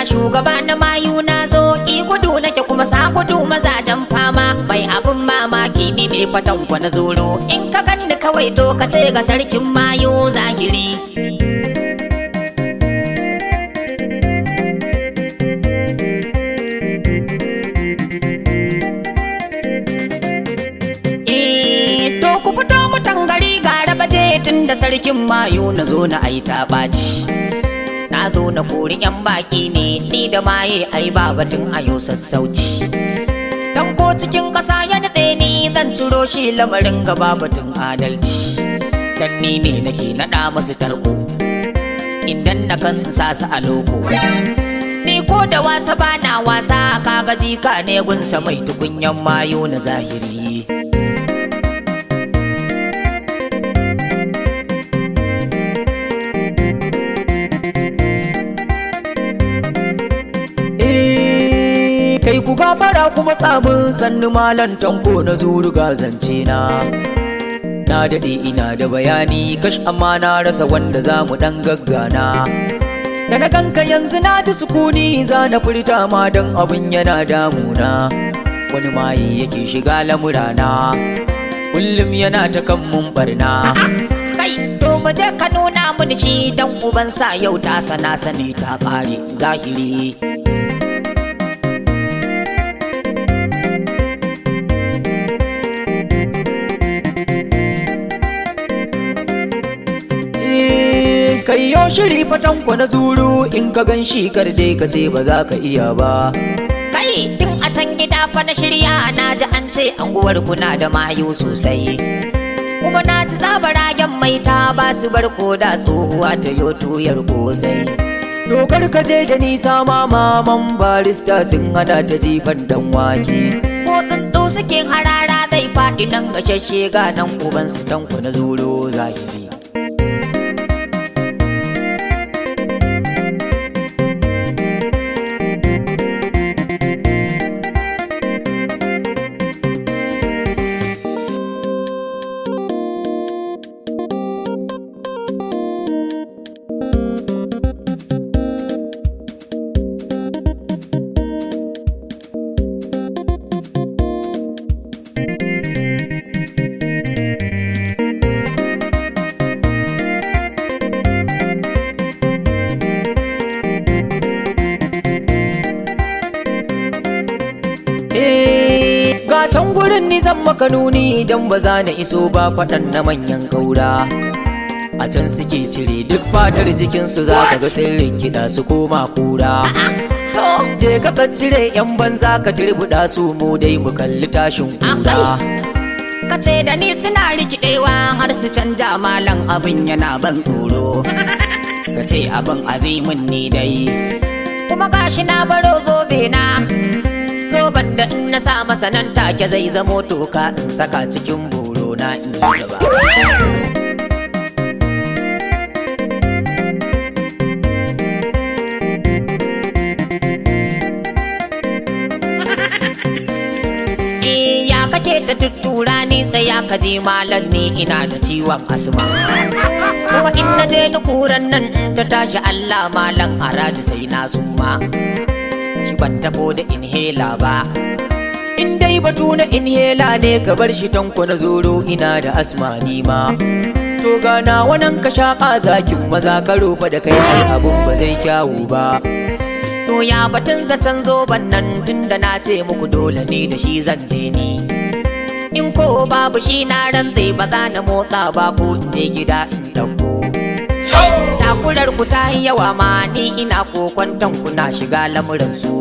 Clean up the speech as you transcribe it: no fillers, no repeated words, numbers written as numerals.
shugaba na mayu na zo ki gudu nake kuma sa gudu mazajen fama mai abin mamaki ni ne fatan na zoro in ka ganni kawai to ka ce ga sarkin mayu zahiri. To ku fito mutan gari gara baje tun da sarkin mayu na zo na ai ta ɓaci. Na zo na kori 'yan baki ne ni da maye ai ba batun ayo sassauci. Dan ko cikin ƙasa ya nutse ni zan ciro shi lamarin gaba batun adalci. Dan ni ne nake naɗa musu tarko idan na kan sa su a loko. Ni ko da wasa ba na wasa kaga jika ne gunsa mai tukunyan mayo na zahiri. Kai ku gafara kuma tsabin sannu malan tanko na zuruga zance na. Na daɗe ina da bayani kash amma na rasa wanda za mu ɗan gaggana. Da na ganka yanzu na ji sukuni za na furta ma don abin yana damuna. Wani maye yake shiga lamurana kullum yana ta kan mun barna. Kai to mu je ka nuna mun shi dan uban sa yau ta sana sani ta ƙare zahiri. Kai yo shiri fatanko na zuru in ka gan shi kar dai ka ce ba za ka iya ba. Kai tun a can gida fa na shirya na ji an ce anguwar kuna da mayu sosai. Kuma na ji zabaragen mai ta ba su bar ko da tsohuwa ta yo tuyar kosai. Dokar ka je da nisa maman barista sun hada ta jifan dan wake. Ko tsuntsu suke harara zai faɗi nan gashashe ga nan uban su tanko na zuru zahiri. Can gurin ni zan maka nuni don ba za na iso ba faɗan na manyan gaura. A can suke cire duk fatar jikinsu za ka ga sirrin kiɗa su koma kura. Je ka cire 'yan banza ka turbuɗa su mu dai mu kalli tashin kura. Ka ce da ni suna rikidewa har su canja malan abin yana ban tsoro. Ka ce abin azimin ni dai kuma gashi na baro zobe na. Zoben da in na sa masa nan take zai zamo toka in saka cikin boro na in yi gaba. Ya kake da tuttura ni tsaya ka je malam ni ina da ciwon asma. Kuma in na je ni kuran nan in ta tashi Allah malam aradu sai na suma. Ban tafo da inhaler ba. In dai batu na inhaler ne ka bar shi tanko na zoro ina da asma ni ma. To gana wannan ka shaƙa zakin maza ka rofa da kai ai abun ba zai kyawu ba. To ya batun zaton zoban nan tun da na ce muku dole ni da shi zan je ni. In ko babu shi na rantse ba za na motsa ba ko in je gida in dauko. Takurar ku ta yi yawa ma ni ina kokwanton kuna shiga lamuran su.